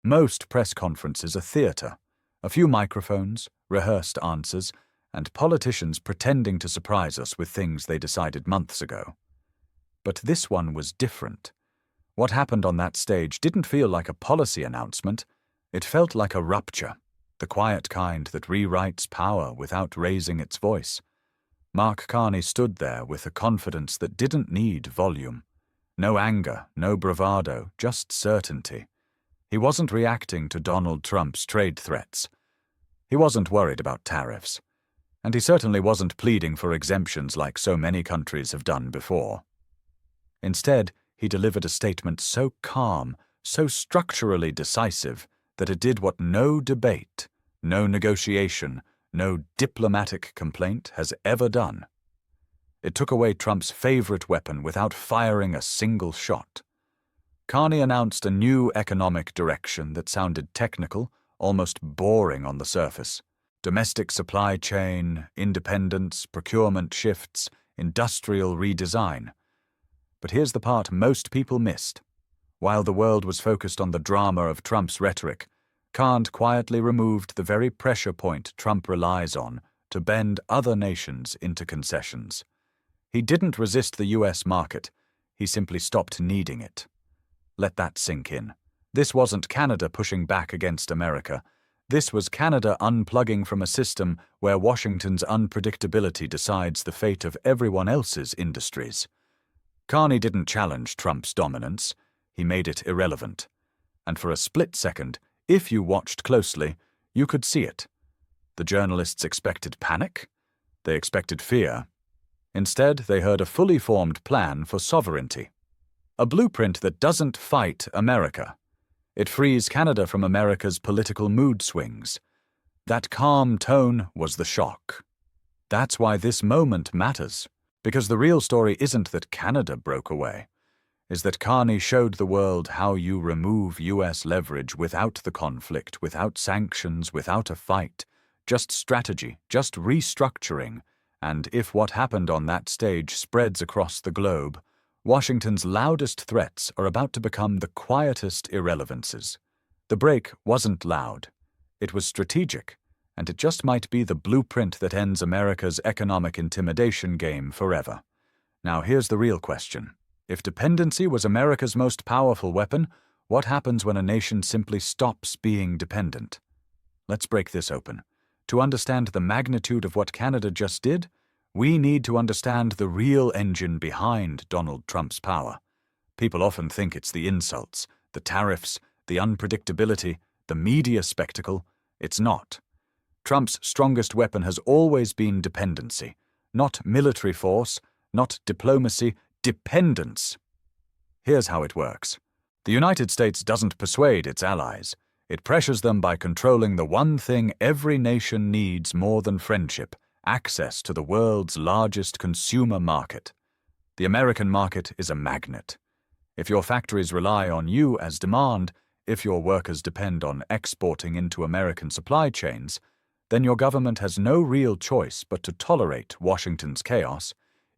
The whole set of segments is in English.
Most press conferences are theater. A few microphones, rehearsed answers, and politicians pretending to surprise us with things they decided months ago. But this one was different. What happened on that stage didn't feel like a policy announcement. It felt like a rupture, the quiet kind that rewrites power without raising its voice. Mark Carney stood there with a confidence that didn't need volume. No anger, no bravado, just certainty. He wasn't reacting to Donald Trump's trade threats. He wasn't worried about tariffs. And he certainly wasn't pleading for exemptions like so many countries have done before. Instead, he delivered a statement so calm, so structurally decisive, that it did what no debate, no negotiation, no diplomatic complaint has ever done. It took away Trump's favorite weapon without firing a single shot. Carney announced a new economic direction that sounded technical, almost boring on the surface. Domestic supply chain, independence, procurement shifts, industrial redesign. But here's the part most people missed. While the world was focused on the drama of Trump's rhetoric, Carney quietly removed the very pressure point Trump relies on to bend other nations into concessions. He didn't resist the US market, he simply stopped needing it. Let that sink in. This wasn't Canada pushing back against America. This was Canada unplugging from a system where Washington's unpredictability decides the fate of everyone else's industries. Carney didn't challenge Trump's dominance. He made it irrelevant. And for a split second, if you watched closely, you could see it. The journalists expected panic. They expected fear. Instead, they heard a fully formed plan for sovereignty. A blueprint that doesn't fight America. It frees Canada from America's political mood swings. That calm tone was the shock. That's why this moment matters, because the real story isn't that Canada broke away, is that Carney showed the world how you remove US leverage without the conflict, without sanctions, without a fight, just strategy, just restructuring, and if what happened on that stage spreads across the globe, Washington's loudest threats are about to become the quietest irrelevances. The break wasn't loud. It was strategic, and it just might be the blueprint that ends America's economic intimidation game forever. Now here's the real question. If dependency was America's most powerful weapon, what happens when a nation simply stops being dependent? Let's break this open. To understand the magnitude of what Canada just did, we need to understand the real engine behind Donald Trump's power. People often think it's the insults, the tariffs, the unpredictability, the media spectacle. It's not. Trump's strongest weapon has always been dependency, not military force, not diplomacy, dependence. Here's how it works. The United States doesn't persuade its allies. It pressures them by controlling the one thing every nation needs more than friendship: access to the world's largest consumer market. The American market is a magnet. If your factories rely on you as demand, if your workers depend on exporting into American supply chains, then your government has no real choice but to tolerate Washington's chaos,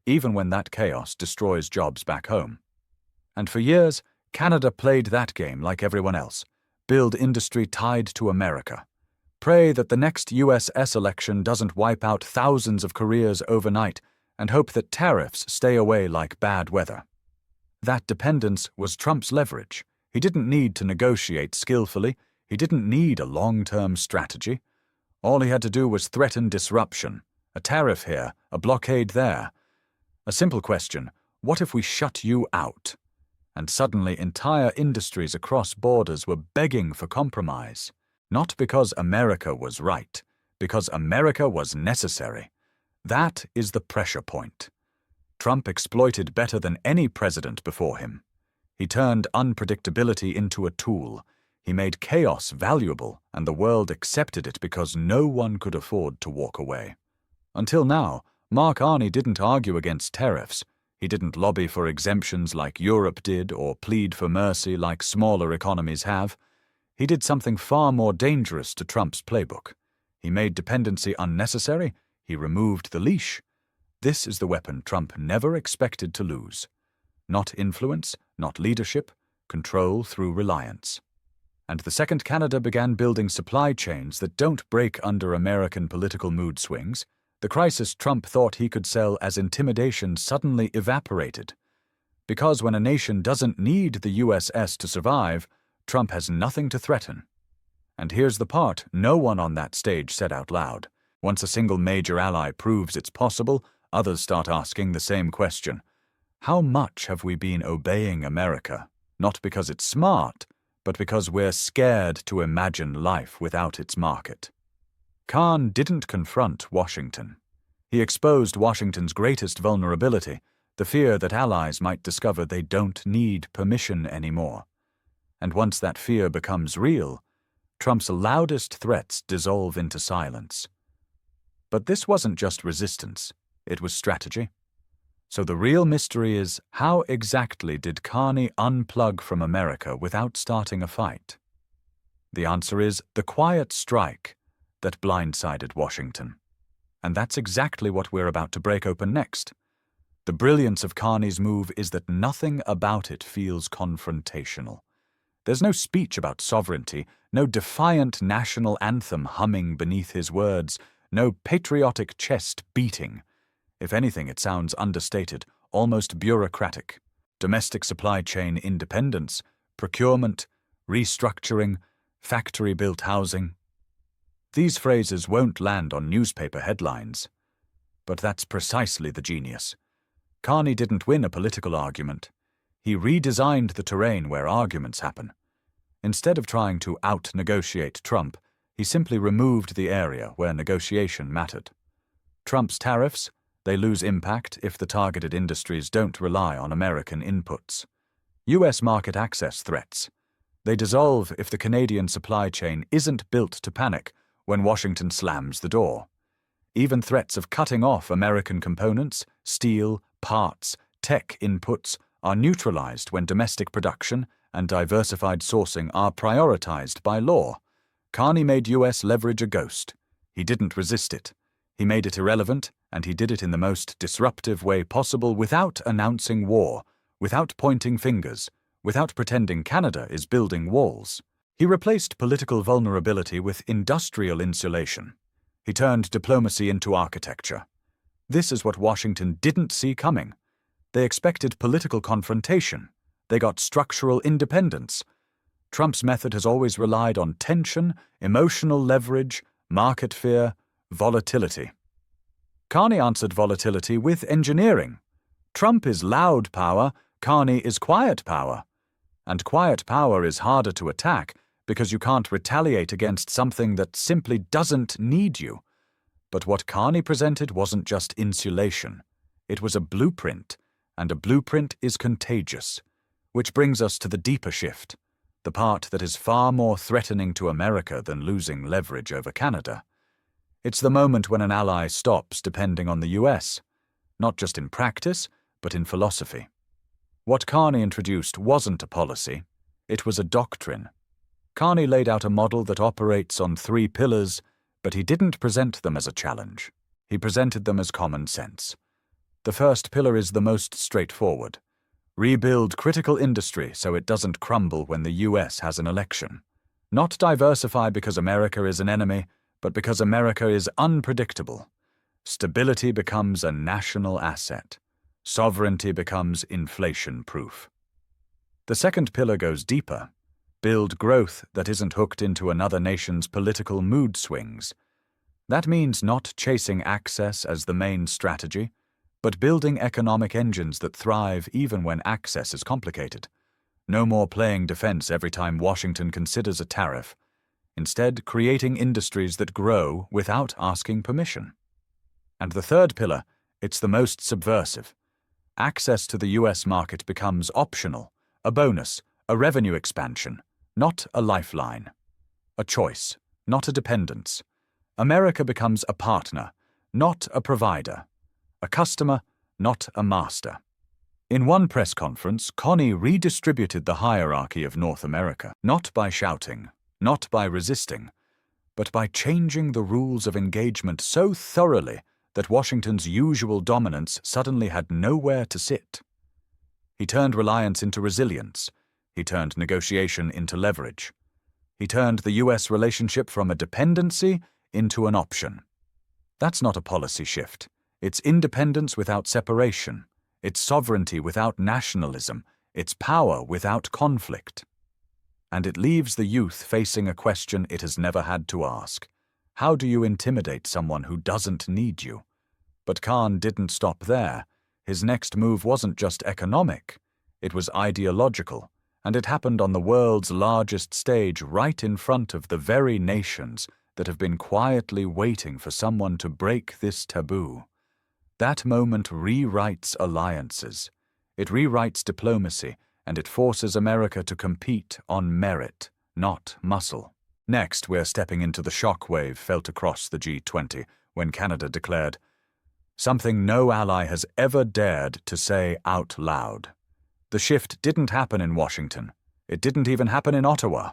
even when that chaos destroys jobs back home. And for years, Canada played that game like everyone else. Build industry tied to America. Pray that the next USS election doesn't wipe out thousands of careers overnight, and hope that tariffs stay away like bad weather. That dependence was Trump's leverage. He didn't need to negotiate skillfully. He didn't need a long-term strategy. All he had to do was threaten disruption. A tariff here, a blockade there. A simple question: what if we shut you out? And suddenly entire industries across borders were begging for compromise. Not because America was right, because America was necessary. That is the pressure point. Trump exploited better than any president before him. He turned unpredictability into a tool. He made chaos valuable, and the world accepted it because no one could afford to walk away. Until now, Mark Carney didn't argue against tariffs. He didn't lobby for exemptions like Europe did or plead for mercy like smaller economies have. He did something far more dangerous to Trump's playbook. He made dependency unnecessary. He removed the leash. This is the weapon Trump never expected to lose. Not influence, not leadership, control through reliance. And the second Canada began building supply chains that don't break under American political mood swings, the crisis Trump thought he could sell as intimidation suddenly evaporated. Because when a nation doesn't need the USS to survive, Trump has nothing to threaten. And here's the part no one on that stage said out loud. Once a single major ally proves it's possible, others start asking the same question. How much have we been obeying America? Not because it's smart, but because we're scared to imagine life without its market. Khan didn't confront Washington. He exposed Washington's greatest vulnerability, the fear that allies might discover they don't need permission anymore. And once that fear becomes real, Trump's loudest threats dissolve into silence. But this wasn't just resistance, it was strategy. So the real mystery is, how exactly did Carney unplug from America without starting a fight? The answer is the quiet strike that blindsided Washington. And that's exactly what we're about to break open next. The brilliance of Carney's move is that nothing about it feels confrontational. There's no speech about sovereignty, no defiant national anthem humming beneath his words, no patriotic chest beating. If anything, it sounds understated, almost bureaucratic. Domestic supply chain independence, procurement, restructuring, factory-built housing. These phrases won't land on newspaper headlines. But that's precisely the genius. Carney didn't win a political argument. He redesigned the terrain where arguments happen. Instead of trying to out-negotiate Trump, he simply removed the area where negotiation mattered. Trump's tariffs, they lose impact if the targeted industries don't rely on American inputs. U.S. market access threats, they dissolve if the Canadian supply chain isn't built to panic when Washington slams the door. Even threats of cutting off American components, steel, parts, tech inputs are neutralized when domestic production and diversified sourcing are prioritized by law. Carney made U.S. leverage a ghost. He didn't resist it. He made it irrelevant, and he did it in the most disruptive way possible without announcing war, without pointing fingers, without pretending Canada is building walls. He replaced political vulnerability with industrial insulation. He turned diplomacy into architecture. This is what Washington didn't see coming. They expected political confrontation. They got structural independence. Trump's method has always relied on tension, emotional leverage, market fear, volatility. Carney answered volatility with engineering. Trump is loud power, Carney is quiet power. And quiet power is harder to attack because you can't retaliate against something that simply doesn't need you. But what Carney presented wasn't just insulation. It was a blueprint, and a blueprint is contagious. Which brings us to the deeper shift, the part that is far more threatening to America than losing leverage over Canada. It's the moment when an ally stops depending on the U.S., not just in practice, but in philosophy. What Carney introduced wasn't a policy, it was a doctrine. Carney laid out a model that operates on 3 pillars, but he didn't present them as a challenge. He presented them as common sense. The first pillar is the most straightforward. Rebuild critical industry so it doesn't crumble when the U.S. has an election. Not diversify because America is an enemy, but because America is unpredictable. Stability becomes a national asset. Sovereignty becomes inflation-proof. The second pillar goes deeper. Build growth that isn't hooked into another nation's political mood swings. That means not chasing access as the main strategy, but building economic engines that thrive even when access is complicated. No more playing defense every time Washington considers a tariff. Instead, creating industries that grow without asking permission. And the third pillar, it's the most subversive. Access to the U.S. market becomes optional, a bonus, a revenue expansion, not a lifeline. A choice, not a dependence. America becomes a partner, not a provider. A customer, not a master. In one press conference, Carney redistributed the hierarchy of North America, not by shouting, not by resisting, but by changing the rules of engagement so thoroughly that Washington's usual dominance suddenly had nowhere to sit. He turned reliance into resilience. He turned negotiation into leverage. He turned the US relationship from a dependency into an option. That's not a policy shift. It's independence without separation. It's sovereignty without nationalism. It's power without conflict. And it leaves the youth facing a question it has never had to ask. How do you intimidate someone who doesn't need you? But Khan didn't stop there. His next move wasn't just economic. It was ideological, and it happened on the world's largest stage right in front of the very nations that have been quietly waiting for someone to break this taboo. That moment rewrites alliances. It rewrites diplomacy, and it forces America to compete on merit, not muscle. Next, we're stepping into the shockwave felt across the G20 when Canada declared, something no ally has ever dared to say out loud. The shift didn't happen in Washington. It didn't even happen in Ottawa.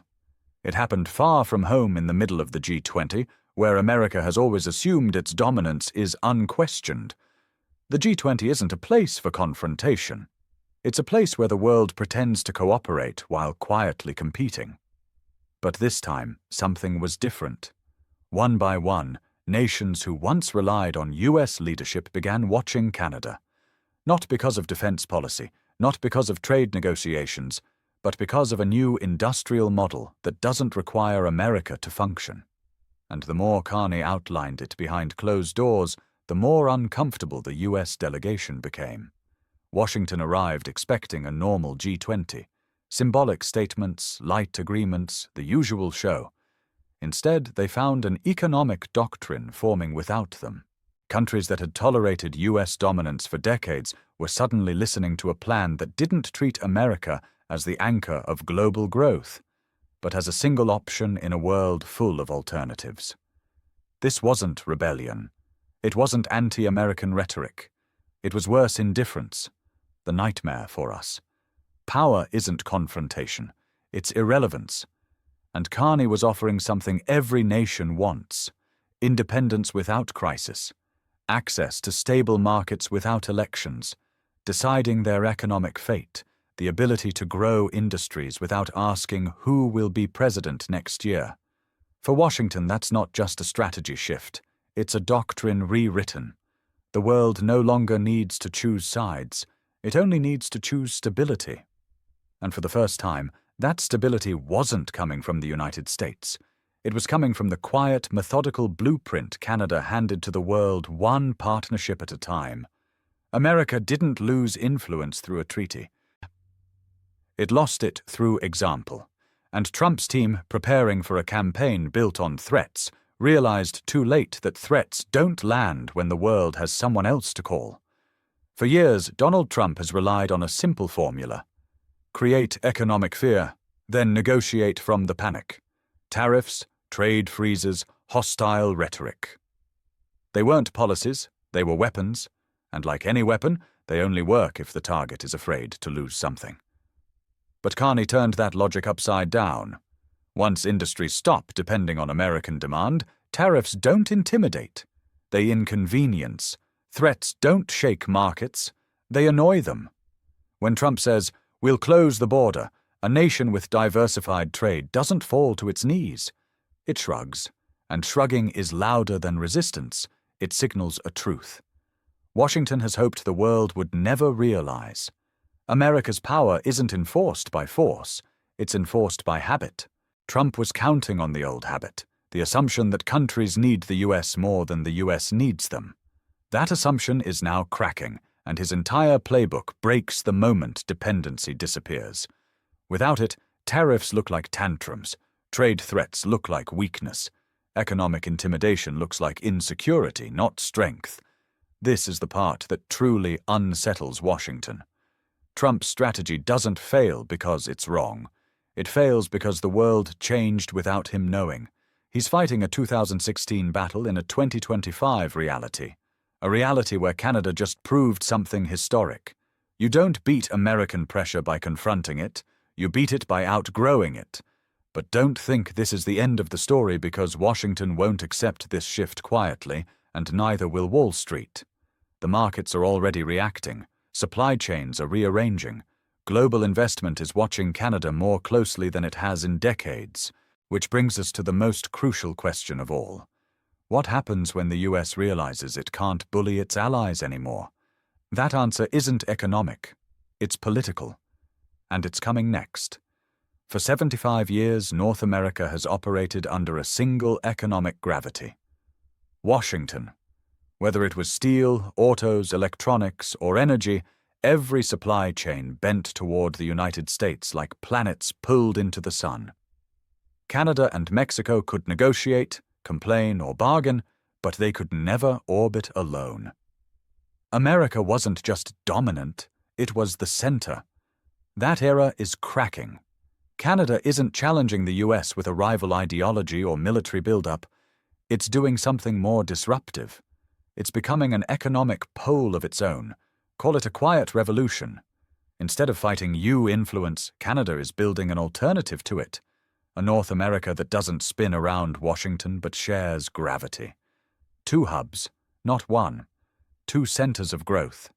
It happened far from home in the middle of the G20, where America has always assumed its dominance is unquestioned. The G20 isn't a place for confrontation. It's a place where the world pretends to cooperate while quietly competing. But this time, something was different. One by one, nations who once relied on US leadership began watching Canada. Not because of defense policy, not because of trade negotiations, but because of a new industrial model that doesn't require America to function. And the more Carney outlined it behind closed doors, the more uncomfortable the US delegation became. Washington arrived expecting a normal G20. Symbolic statements, light agreements, the usual show. Instead, they found an economic doctrine forming without them. Countries that had tolerated US dominance for decades were suddenly listening to a plan that didn't treat America as the anchor of global growth, but as a single option in a world full of alternatives. This wasn't rebellion. It wasn't anti-American rhetoric. It was worse indifference, the nightmare for us. Power isn't confrontation, it's irrelevance. And Carney was offering something every nation wants: independence without crisis, access to stable markets without elections, deciding their economic fate, the ability to grow industries without asking who will be president next year. For Washington, that's not just a strategy shift, it's a doctrine rewritten. The world no longer needs to choose sides, it only needs to choose stability. And for the first time, that stability wasn't coming from the United States. It was coming from the quiet, methodical blueprint Canada handed to the world one partnership at a time. America didn't lose influence through a treaty. It lost it through example. And Trump's team, preparing for a campaign built on threats, realized too late that threats don't land when the world has someone else to call. For years, Donald Trump has relied on a simple formula: create economic fear, then negotiate from the panic. Tariffs, trade freezes, hostile rhetoric. They weren't policies, they were weapons, and like any weapon, they only work if the target is afraid to lose something. But Carney turned that logic upside down. Once industries stop depending on American demand, tariffs don't intimidate. They inconvenience. Threats don't shake markets, they annoy them. When Trump says, "We'll close the border," a nation with diversified trade doesn't fall to its knees. It shrugs, and shrugging is louder than resistance. It signals a truth. Washington has hoped the world would never realize. America's power isn't enforced by force, it's enforced by habit. Trump was counting on the old habit, the assumption that countries need the US more than the US needs them. That assumption is now cracking, and his entire playbook breaks the moment dependency disappears. Without it, tariffs look like tantrums, trade threats look like weakness, economic intimidation looks like insecurity, not strength. This is the part that truly unsettles Washington. Trump's strategy doesn't fail because it's wrong. It fails because the world changed without him knowing. He's fighting a 2016 battle in a 2025 reality. A reality where Canada just proved something historic. You don't beat American pressure by confronting it, you beat it by outgrowing it. But don't think this is the end of the story, because Washington won't accept this shift quietly, and neither will Wall Street. The markets are already reacting, supply chains are rearranging, global investment is watching Canada more closely than it has in decades. Which brings us to the most crucial question of all. What happens when the US realizes it can't bully its allies anymore? That answer isn't economic, it's political. And it's coming next. For 75 years, North America has operated under a single economic gravity. Washington. Whether it was steel, autos, electronics, or energy, every supply chain bent toward the United States like planets pulled into the sun. Canada and Mexico could negotiate, complain, or bargain, but they could never orbit alone. America wasn't just dominant, it was the center. That era is cracking. Canada isn't challenging the US with a rival ideology or military buildup. It's doing something more disruptive. It's becoming an economic pole of its own. Call it a quiet revolution. Instead of fighting U-influence, Canada is building an alternative to it. A North America that doesn't spin around Washington but shares gravity. 2 hubs, not one. 2 centers of growth,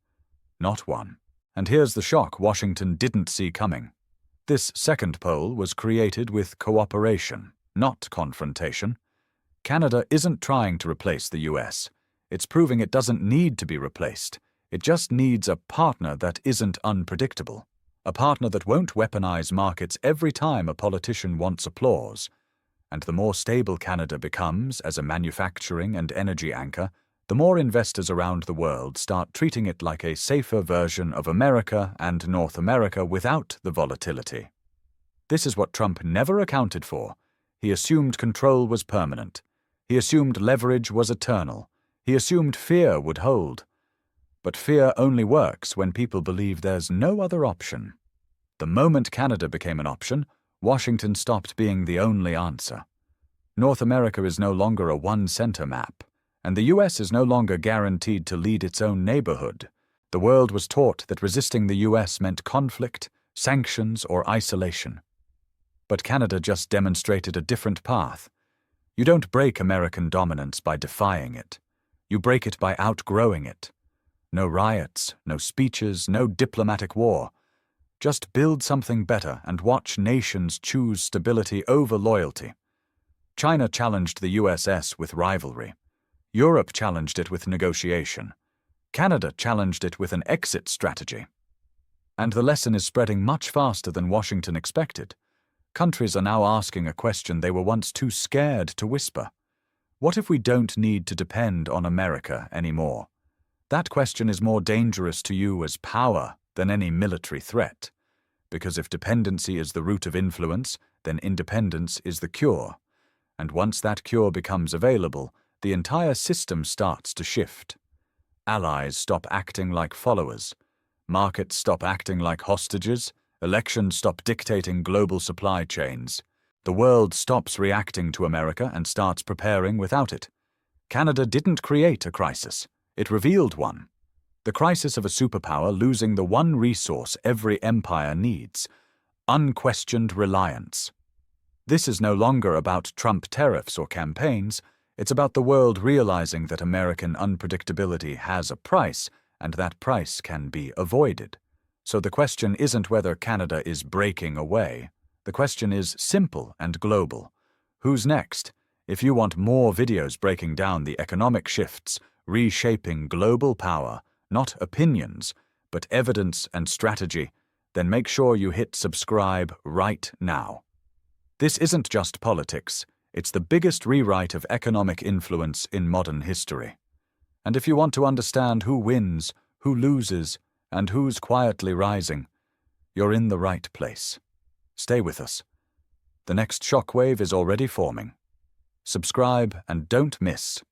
not one. And here's the shock Washington didn't see coming. This second pole was created with cooperation, not confrontation. Canada isn't trying to replace the US. It's proving it doesn't need to be replaced. It just needs a partner that isn't unpredictable. A partner that won't weaponize markets every time a politician wants applause. And the more stable Canada becomes as a manufacturing and energy anchor, the more investors around the world start treating it like a safer version of America and North America without the volatility. This is what Trump never accounted for. He assumed control was permanent. He assumed leverage was eternal. He assumed fear would hold. But fear only works when people believe there's no other option. The moment Canada became an option, Washington stopped being the only answer. North America is no longer a one-center map, and the US is no longer guaranteed to lead its own neighborhood. The world was taught that resisting the US meant conflict, sanctions, or isolation. But Canada just demonstrated a different path. You don't break American dominance by defying it. You break it by outgrowing it. No riots, no speeches, no diplomatic war. Just build something better and watch nations choose stability over loyalty. China challenged the USS with rivalry. Europe challenged it with negotiation. Canada challenged it with an exit strategy. And the lesson is spreading much faster than Washington expected. Countries are now asking a question they were once too scared to whisper. What if we don't need to depend on America anymore? That question is more dangerous to you as power than any military threat. Because if dependency is the root of influence, then independence is the cure. And once that cure becomes available, the entire system starts to shift. Allies stop acting like followers. Markets stop acting like hostages. Elections stop dictating global supply chains. The world stops reacting to America and starts preparing without it. Canada didn't create a crisis. It revealed one. The crisis of a superpower losing the one resource every empire needs: unquestioned reliance. This is no longer about Trump tariffs or campaigns. It's about the world realizing that American unpredictability has a price, and that price can be avoided. So the question isn't whether Canada is breaking away. The question is simple and global. Who's next? If you want more videos breaking down the economic shifts, reshaping global power, not opinions, but evidence and strategy, then make sure you hit subscribe right now. This isn't just politics. It's the biggest rewrite of economic influence in modern history. And if you want to understand who wins, who loses, and who's quietly rising, you're in the right place. Stay with us. The next shockwave is already forming. Subscribe and don't miss